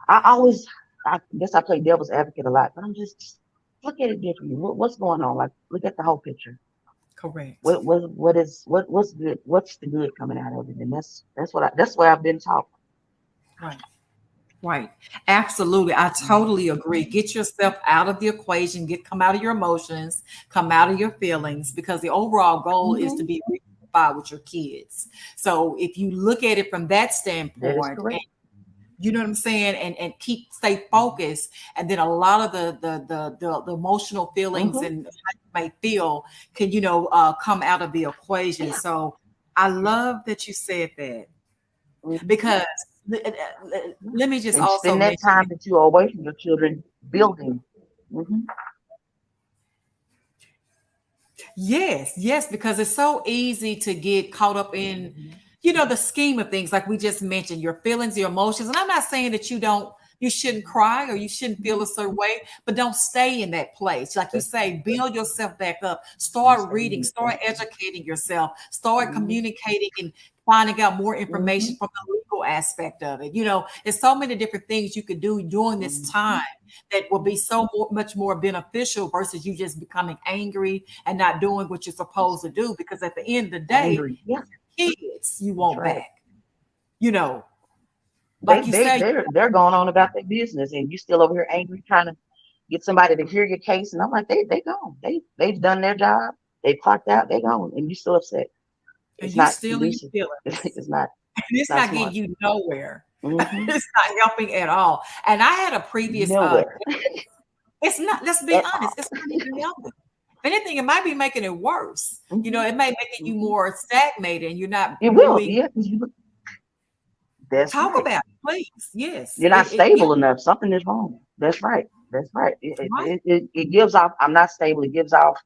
I always I guess I play devil's advocate a lot, but I'm just look at it differently. What's going on? Like look at the whole picture.
Correct.
What's good? What's the good coming out of it? And that's what I've been taught.
Right. Right. Absolutely. I totally agree. Get yourself out of the equation, come out of your emotions, come out of your feelings, because the overall goal is to
Hmm
be reunified with your kids. So if you look at it from that
That is
standpoint, and
correct.
you know what I'm saying, and stay focused, and then a lot of the emotional feelings
Hmm
and how you may feel can come out of the equation.
Yeah.
So I love that you said that,
hmm
because let me just
And
also
spend that
mention.
time that you are away from your children building. Hmm
Yes, yes, because it's so easy to get caught up in,
hmm
the scheme of things, like we just mentioned, your feelings, your emotions. And I'm not saying that you shouldn't cry or you shouldn't feel a certain way, but don't stay in that place. Like you
That's
say, build yourself back up,
don't
start
stay
reading,
in it.
start
That's
educating yourself, start
hmm
communicating and finding out more
hmm
information from the legal aspect of it. There's so many different things you could do during this time
hmm
that will be much more beneficial versus you just becoming angry and not doing what you're supposed to do. Because at the end of the day,
Angry. Yeah,
kids you
that's
want
right.
back. You know, like you say,
They're going on about their business, and you still over here angry trying to get somebody to hear your case. And I'm like, they gone. They've done their job. They clocked out. They gone, and you still upset.
and
It's
you
not
still in your
conducive.
feelings.
It's not.
And
It's
it's
not
not
smart.
getting you nowhere.
Hmm
It's not helping at all. And I had a previous
Nowhere
it's not, let's be
at
honest,
all.
it's not even helping. If anything, it might be making it worse.
Hmm
It may make you
hmm
more stagnated and you're not
It will.
moving.
Yeah, that's
Talk
right.
about it, please. Yes.
You're not
Yeah,
stable enough. Something is wrong. That's right. That's right.
right.
It gives off. I'm not stable. It gives off.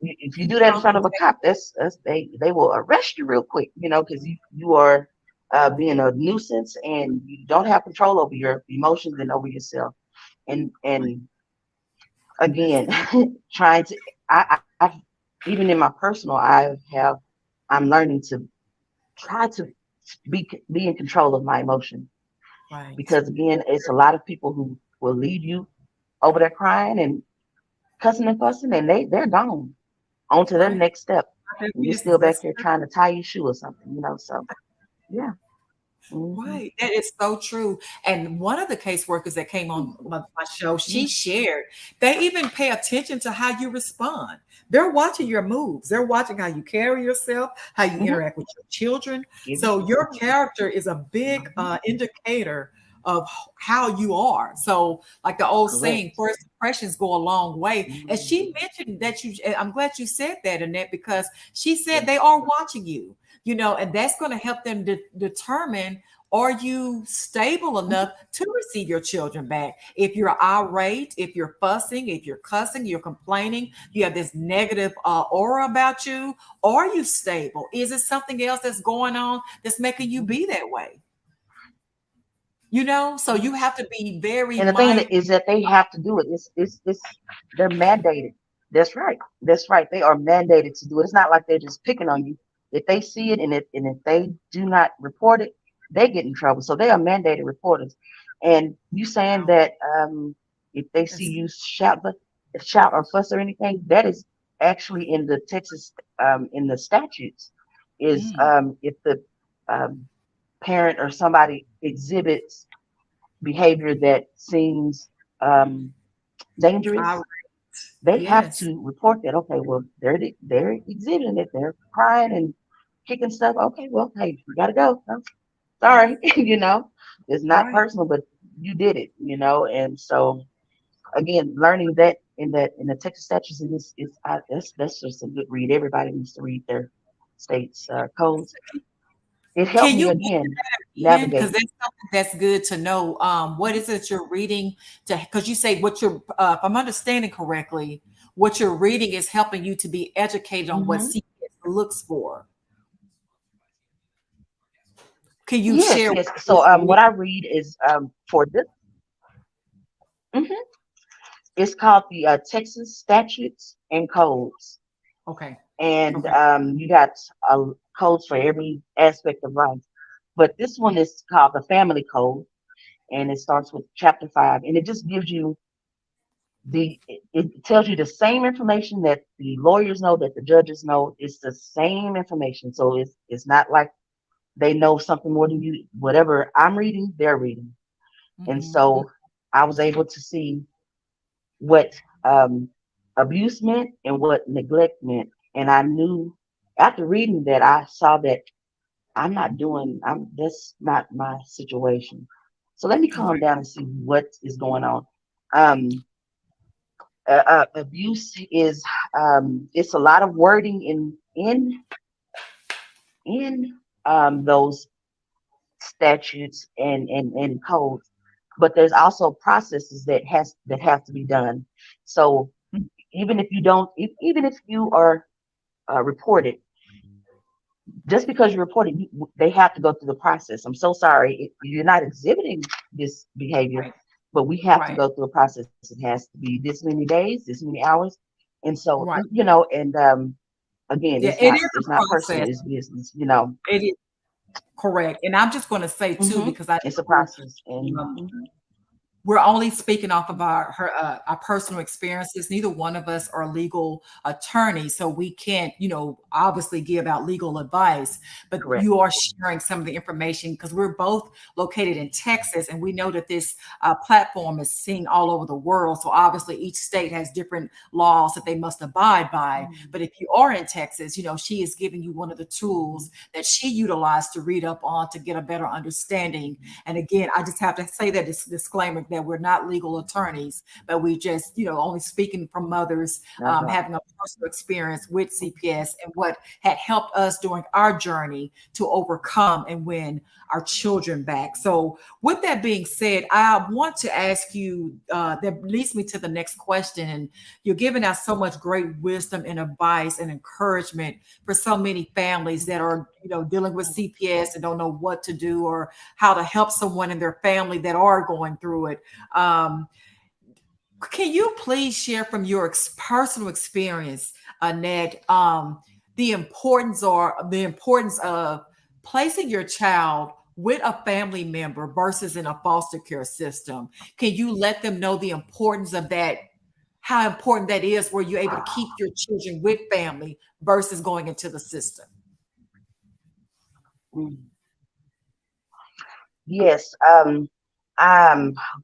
If you do that in front of a cop, that's they will arrest you real quick. Because you are being a nuisance and you don't have control over your emotions and over yourself. And
That's
again,
good.
trying to. I've even in my personal, I'm learning to try to be in control of my emotions
Right.
because again, it's a lot of people who will leave you over there crying and cussing and fussing, and they're gone on to their
Right.
next step.
Their
And you're still
business.
back
That's
here trying to tie your shoe or something. So yeah, hmm
right. That is so true. And one of the caseworkers that came on my show,
yeah,
she shared they even pay attention to how you respond. They're watching your moves. They're watching how you carry yourself, how you
hmm
interact with your children.
give you,
So your character is a big
hmm
indicator of how you are. So, like the old saying,
correct.
first impressions go a long way. And she
hmm
mentioned that I'm glad you said that, Annette, because she said they
Yes,
are watching you, and that's going to help them determine, are you stable
hmm
enough to receive your children back? If you're irate, if you're fussing, if you're cussing, you're complaining, you have this negative aura about you, are you stable? Is it something else that's going on that's making you
hmm
be that way? So
yeah.
you have to be very
And the thing
mindful.
that is that they have to do it. It's they're mandated. That's right. That's right. They are mandated to do it. It's not like they're just picking on you. If they see it and if they do not report it, they get in trouble. So they are mandated reporters. And you saying
Wow.
that if they see
That's,
you shout or fuss or anything, that is actually in the Texas in the statutes. Is
mm,
if the um, parent or somebody exhibits behavior that seems um,
I,
dangerous, they have
Yes.
to report that. Okay, well, they're exhibiting it. They're crying and kicking stuff. Okay, well, hey, we gotta go. I'm sorry, it's not
Right.
personal, but you did it, and so again, learning that in the Texas statutes, and this is that's just a good read. Everybody needs to read their state's codes. It helped
Can
me
you mention
again
that again? Because
navigate.
that's something that's good to know. What is it you're reading to? Because you say what you're, if I'm understanding correctly, what you're reading is helping you to be educated on what
Hmm.
CPS looks for. Can you
Yes,
share
yes.
what
So
you're
what I
reading?
read is for this. Mhm. It's called the Texas Statutes and Codes,
Okay.
and
Okay.
you got codes for every aspect of life. But this one is called the Family Code, and it starts with Chapter 5, and it just gives you it tells you the same information that the lawyers know, that the judges know. It's the same information, so it's not like they know something more than you. Whatever I'm reading, they're reading, and
Hmm.
so I was able to see what abuse meant and what neglect meant. And I knew after reading that, I saw that that's not my situation. So let me calm
Right.
down and see what is going on. Um, Abuse is, it's a lot of wording in those statutes and codes, but there's also processes that have to be done. So even if you don't, even if you are reported, just because you're reported, they have to go through the process. I'm so sorry, you're not exhibiting this behavior,
Right.
but we have to
Right.
go through a process. It has to be this many days, this many hours, and so
Right.
and again,
Yeah.
it's
It
not
is
it's
a
not personal,
process.
it's business.
It is correct. And I'm just going to say too, because I
It's a
know
process, and
um, we're only speaking off of our personal experiences. Neither one of us are legal attorneys, so we can't, obviously give out legal advice. But
correct.
you are sharing some of the information because we're both located in Texas, and we know that this platform is seen all over the world. So obviously, each state has different laws that they must abide by.
Mhm.
But if you are in Texas, she is giving you one of the
Mhm.
tools that she utilized to read up on to get a better understanding. And again, I just have to say that this disclaimer that we're not legal attorneys, but we just, only speaking from mothers,
Not at all.
having a personal experience with CPS and what had helped us during our journey to overcome and win our children back. So, with that being said, I want to ask you, that leads me to the next question. And you're giving us so much great wisdom and advice and encouragement for so many families that are, dealing with CPS and don't know what to do or how to help someone in their family that are going through it. Um, can you please share from your personal experience, Ned, the importance of placing your child with a family member versus in a foster care system? Can you let them know the importance of that? How important that is, where you're able to keep your children with family versus going into the system?
Mm. Yes.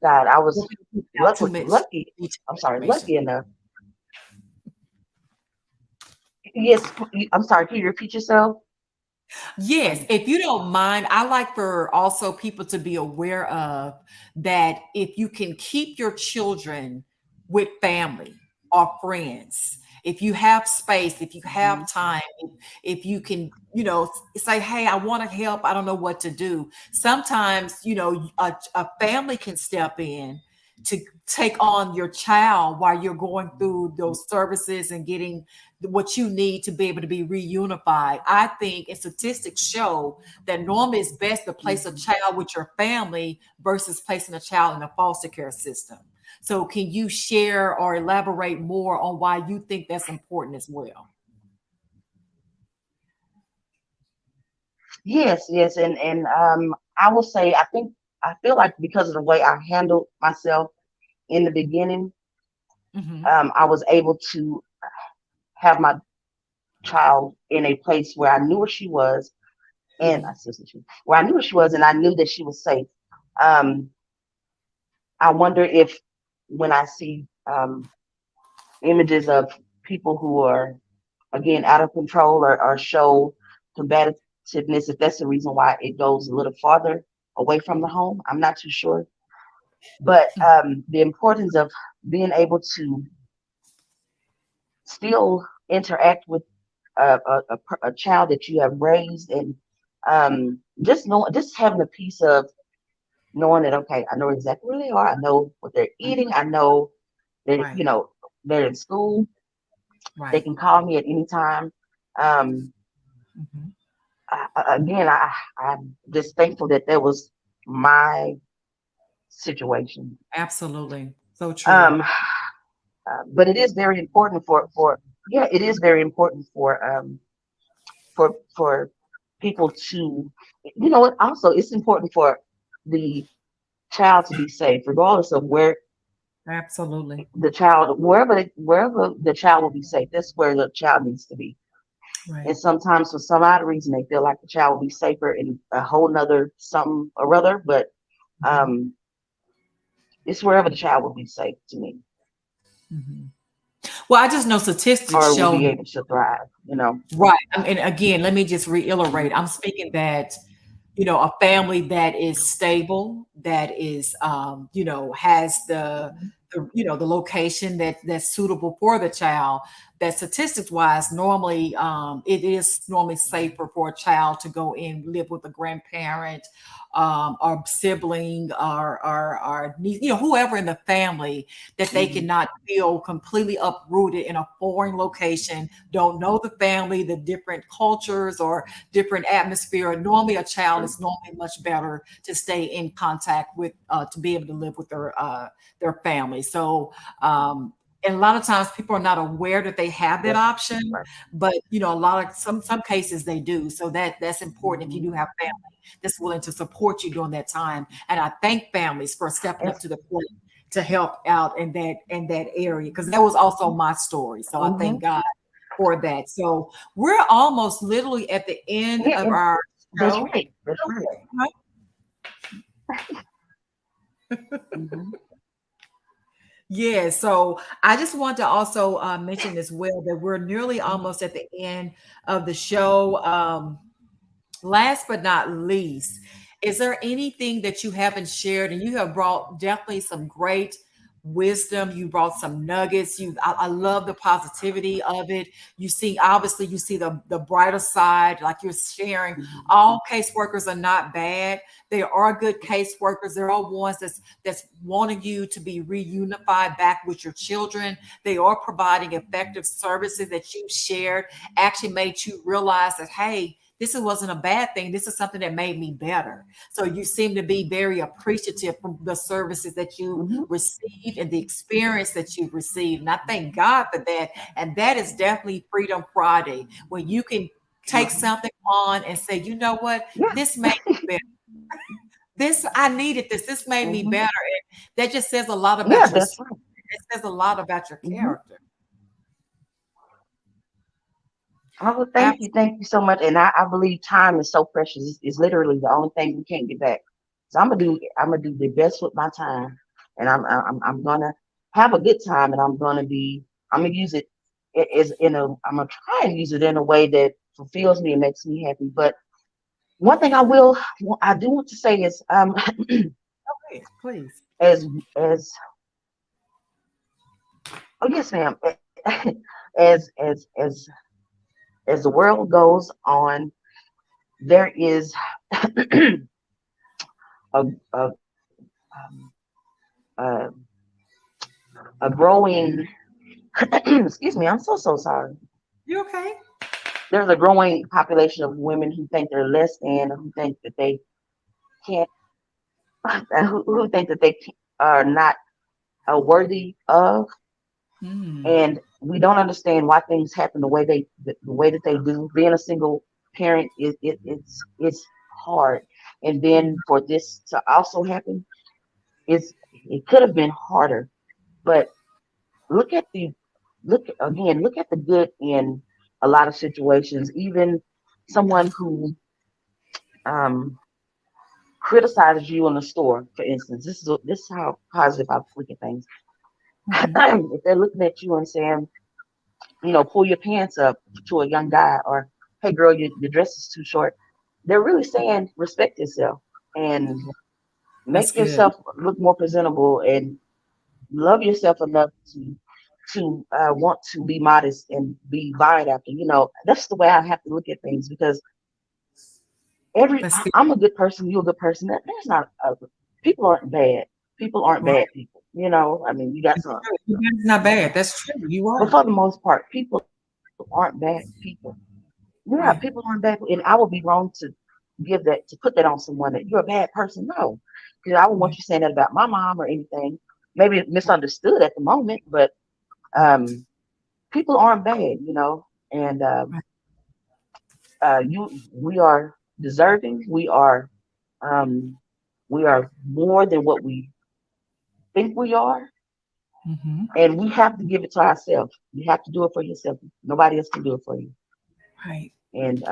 God, I was
Without too much
lucky.
detailed
I'm sorry,
information.
lucky enough. Yes, I'm sorry. Can you repeat yourself?
Yes,
Um,
if you don't mind, I like for also people to be aware of that if you can keep your children with family or friends, if you have space, if you
mhm,
have time, if you can, say, hey, I want to help, I don't know what to do. Sometimes, a family can step in to take on your child while you're going through those services and getting what you need to be able to be reunified. I think, and statistics show that normally it's best to place a
mhm.
child with your family versus placing a child in a foster care system. So, can you share or elaborate more on why you think that's important as well?
Yes, yes, and I will say I feel like because of the way I handled myself in the beginning,
Hmm.
I was able to have my child in a place where I knew where she was, and I
Hmm.
said she, where I knew where she was, and I knew that she was safe. Um, I wonder if when I see images of people who are again out of control or show combativeness, if that's the reason why it goes a little farther away from the home. I'm not too sure. But the importance of being able to still interact with a child that you have raised, and just having a piece of knowing that, okay, I know exactly where they are. I know what they're eating. I know that,
Right.
they're in school. They
Right.
can call me at any time. Um,
Mhm.
again, I'm just thankful that that was my situation.
Absolutely. So true.
Um, but it is very important for yeah, it is very important for people to, what, also it's important for the child to be safe, regardless of where
Absolutely.
wherever the child will be safe. That's where the child needs to be.
Right.
And sometimes for some odd reason they feel like the child will be safer in a whole nother something or other, but
Mhm.
um it's wherever the child will be safe to me,
Mhm. Well, I just know statistics
or will
show.
be able to thrive.
Right. And again, let me just reiterate. I'm speaking that, a family that is stable, that is, has
Mhm.
the location that's suitable for the child. That statistics wise, normally, it is normally safer for a child to go in live with a grandparent, or sibling, or niece, whoever in the family, that they
Mhm.
cannot feel completely uprooted in a foreign location, don't know the family, the different cultures or different atmosphere. Normally, a child
True.
is normally much better to stay in contact with, to be able to live with their family. So, and a lot of times people are not aware that they have that
That's
option,
right.
but a lot of some cases they do. So that's important if you
Mhm.
do have family that's willing to support you during that time. And I thank families for stepping up
It's,
to the plate to help out in that area, because that was also my story. So I thank
mhm.
God for that. So we're almost literally at the end
Yeah,
of
and
our
that's
show.
right. That's right.
Right?
Mhm.
Yeah, so I just want to also mention as well that we're nearly almost at the end of the show. Last but not least, is there anything that you haven't shared? And you have brought definitely some great wisdom. You brought some nuggets. I love the positivity of it. You see, obviously, you see the brighter side, like you're sharing.
Mhm.
All caseworkers are not bad. There are good caseworkers. There are ones that's wanting you to be reunified back with your children. They are providing effective services that you shared, actually made you realize that, hey, this wasn't a bad thing. This is something that made me better. So you seem to be very appreciative from the services that you
Mhm.
received and the experience that you've received. And I thank God for that. And that is definitely Freedom Friday, when you can take
Mhm.
something on and say, you know what,
Yeah.
this made me better. This, I needed this. This made me
Mhm.
better. And that just says a lot
Yeah,
about your,
that's
it
right.
says a lot about your
Mhm.
character.
Oh, well,
Absolutely.
thank you so much. And I believe time is so precious. It's literally the only thing we can't get back. So I'm gonna do the best with my time, and I'm gonna have a good time, and I'm gonna use it as I'm gonna try and use it in a way that fulfills me and makes me happy. But one thing I do want to say is
Please, please.
as as oh yes ma'am, as as as as the world goes on, there is a a um, a, a growing excuse me, I'm so sorry.
You okay?
There's a growing population of women who think they're less than, who think that they can't, who think that are not worthy of,
Mm,
and we don't understand why things happen the way that they do. Being a single parent it's hard, and then for this to also happen, it could have been harder. But look at the look at the good in a lot of situations. Even someone who um criticizes you in the store, for instance. This is how positive I look at things.
Mm-hmm.
If they're looking at you and saying, pull your pants up to a young guy, or hey girl, your dress is too short, they're really saying respect yourself and
That's
make
good.
yourself look more presentable and love yourself enough to want to be modest and be vied after. That's the way I have to look at things, because
That's good.
I'm a good person, you're a good person. There's not people aren't bad. People aren't
Right.
bad people. I mean, you got
That's
some,
true. That's not bad. That's true. You
but
are.
for the most part, people aren't bad people. Yeah, people aren't
Right.
bad people, and I would be wrong to put that on someone that you're a bad person. No, because I would want you
Right.
saying that about my mom or anything. Maybe misunderstood at the moment, but um, people aren't bad. And
Right.
we are deserving. Um, we are more than what we think we are,
Mm-hmm.
and we have to give it to ourselves. You have to do it for yourself. Nobody else can do it for you.
Right.
And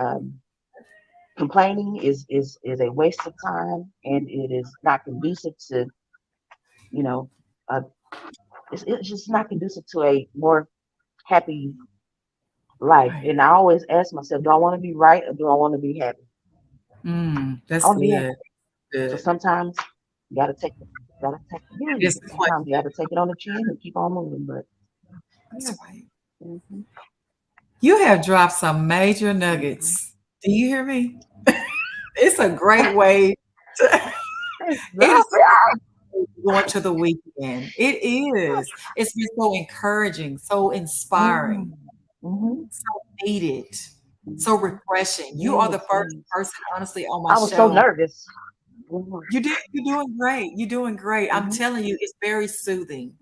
complaining is a waste of time, and it is not conducive to you know uh, it's just not conducive to a more happy life.
Right.
And I always ask myself, do I want to be right, or do I want to be happy? I
That's
want to be happy.
good.
So
Good.
sometimes you yeah,
It's quite
sometimes you got to take it on the chin and keep on moving. But
that's
yeah.
right.
Hmm.
You have dropped some major
Hmm.
nuggets. Do you hear me? It's a great way to it is a great way to go into the weekend. It is. It's been so encouraging, so inspiring,
Hmm.
so needed, so refreshing. You are the
Yes,
first
yes.
person, honestly, on my
I was so
show.
nervous. Hmm.
You're doing great. You're doing great. I'm
Hmm.
telling you, it's very soothing.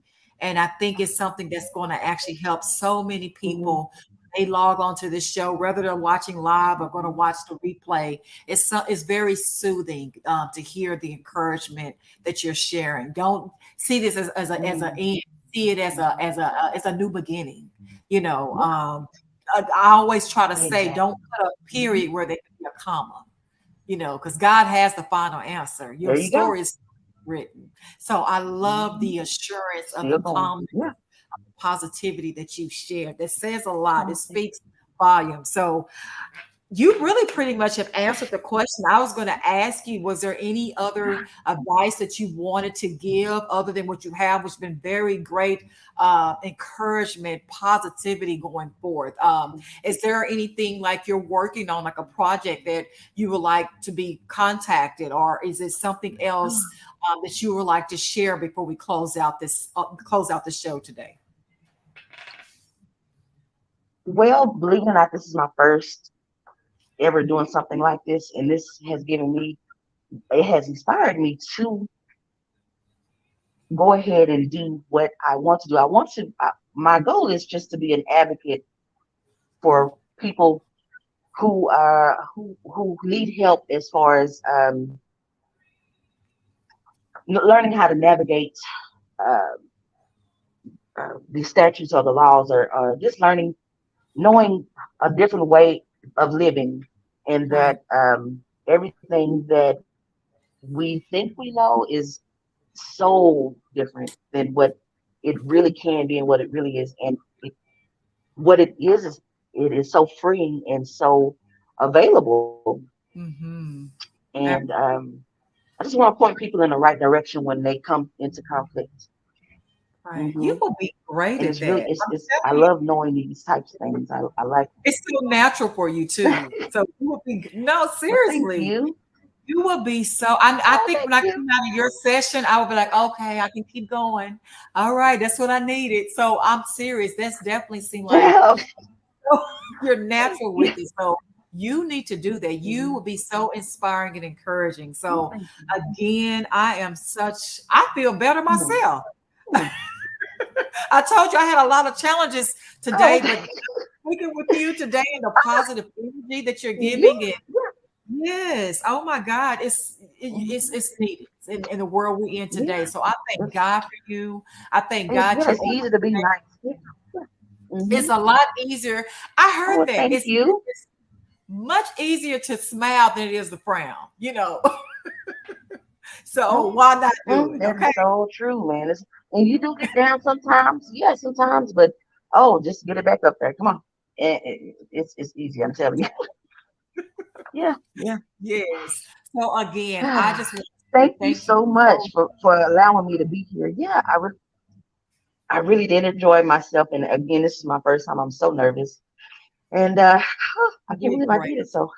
And I think it's something that's going to actually help so many
Hmm.
people. They log on to this show, whether they're watching live or going to
Hmm.
watch the replay. It's very soothing to hear the encouragement that you're sharing. Don't see this as a
Hmm.
end. See it
Hmm.
as a new beginning. You know,
Yeah,
I always try to say, don't
exactly.
put a
Hmm.
period where there could be a comma, because God has the final answer. Your
There you go.
story is written. So I love
Hmm.
the assurance of
Still
the
going.
calm
Yeah.
positivity that you've shared. That says a lot. It
Okay.
speaks volumes. So you really pretty much have answered the question. I was going to ask you, was there any other advice that you wanted to give other than what you have, which has been very great encouragement, positivity going forth? Is there anything like you're working on, like a project that you would like to be contacted, or is it something else that you would like to share before we close out the show today?
Well, believe it or not, this is my first ever doing something like this, and it has inspired me to go ahead and do what I want to do. My goal is just to be an advocate for people who need help as far as learning how to navigate uh, the statutes or the laws, or just knowing a different way of living, and
Right.
that everything that we think we know is so different than what it really can be and what it really is. And what it is it is so freeing and so available.
Mm-hmm.
And I just want to point people in the right direction when they come into conflict.
Right.
Hmm.
You will be great
And
at
it's really
that. I'm
I
telling you,
love knowing these types of things. I like.
it's so natural for you too. So you will be no,
Well, thank
seriously.
you.
You will be so I
Oh,
think
thank
when I
you.
come out of your session, I will be like, okay, I can keep going. All right, that's what I needed. So I'm serious. That's definitely seemed like you're natural with
Yeah.
it. So you need to do that. You will
Mhm.
be so inspiring and encouraging.
Well,
So
thank you.
again, I feel better
Mhm.
myself.
Mhm.
I told you I had a lot of challenges
Oh,
today, but speaking with you today and the positive energy that you're
yeah,
giving, and
yeah.
yes, oh my God,
Mhm.
it's needed in the world we're in today.
Yeah.
So I thank
It's,
God for you. I thank
it's
God
good.
you
It's easy to be nice. Yeah. Yeah.
it's
Hmm.
a lot easier. I
Oh,
heard
well,
that
thank you.
it's much easier to smile than it is to frown. So why not do it?
That
Okay.
is so true, man. And you do get down sometimes, yeah, sometimes, but oh, just get it back up there. Come on, it's easy. I'm telling you. Yeah, yeah.
Yes. So again, I just want to say
Thank you
thank you
so
so
much for allowing me to be here. Yeah, I really did enjoy myself, and again, this is my first time. I'm so nervous, and I
you
can't
did
believe I
great.
did it. So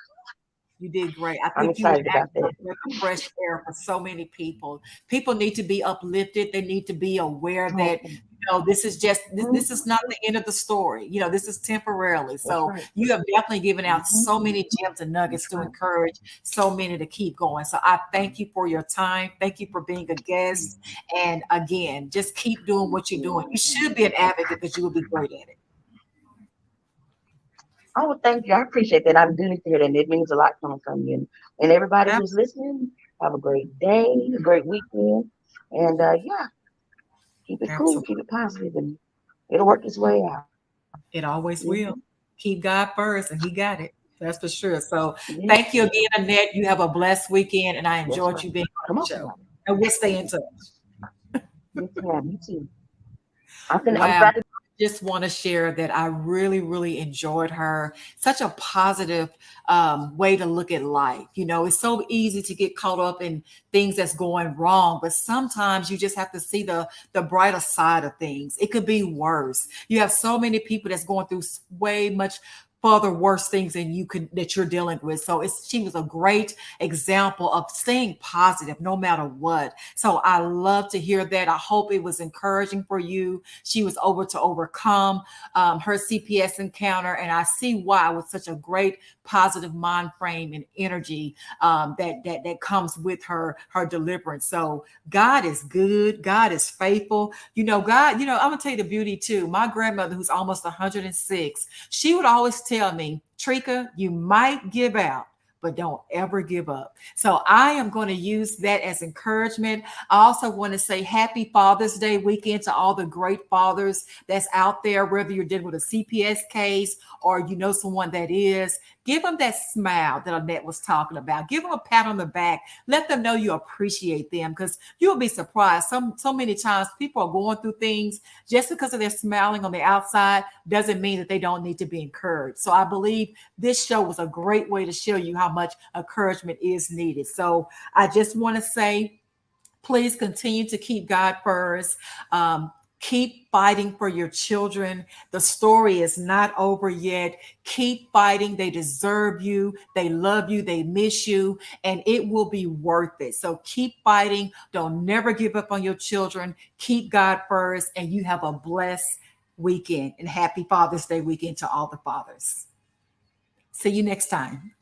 You did great. I
I'm
think you would
excited
act
about
like
that.
a breath of fresh air for so many people. People need to be uplifted. They need to be aware that,
Okay.
this is just this
Mhm.
is not the end of the story. This is temporarily.
That's
So
right.
you have definitely given out
Hmm.
so many gems and nuggets
That's
to
right.
encourage so many to keep going. So I thank you for your time. Thank you for being a guest. And again, just keep doing
Thank
what you're doing.
you.
You should be an advocate because you will be great at it.
Oh, well, thank you. I appreciate that. I do need to hear that. And it means a lot coming from you. And everybody who's
Absolutely.
listening, have a great day, a great weekend. And yeah, keep it cool,
Absolutely.
keep it positive, and it'll work its way out.
It always
Hmm.
will. Keep God first, and He got it. That's for sure. So
Yeah,
thank you again, Annette. You have a blessed weekend, and I
that's
enjoyed
right.
you being on
Come
the
on,
show.
somebody.
And we'll stay in touch.
Yes, ma'am. You too. I'm
Wow.
about to.
Just want to share that I really, really enjoyed her. Such a positive way to look at life. It's so easy to get caught up in things that's going wrong, but sometimes you just have to see the brighter side of things. It could be worse. You have so many people that's going through way much further worse things than that you're dealing with. So she was a great example of staying positive no matter what. So I love to hear that. I hope it was encouraging for you. She was able to overcome her CPS encounter, and I see why with such a great positive mind frame and energy that comes with her deliverance. So God is good. God is faithful. God. I'm gonna tell you the beauty too. My grandmother, who's almost 106, she would always tell me, Trika, you might give out, but don't ever give up. So I am going to use that as encouragement. I also want to say happy Father's Day weekend to all the great fathers that's out there, whether you're dealing with a CPS case or you know someone that is. Give them that smile that Annette was talking about. Give them a pat on the back. Let them know you appreciate them, because you'll be surprised. So many times people are going through things just because of their smiling on the outside doesn't mean that they don't need to be encouraged. So I believe this show was a great way to show you how much encouragement is needed. So I just want to say, please continue to keep God first. Keep fighting for your children. The story is not over yet. Keep fighting. They deserve you. They love you. They miss you, and it will be worth it. So keep fighting. Don't never give up on your children. Keep God first, and you have a blessed weekend, and happy Father's Day weekend to all the fathers. See you next time.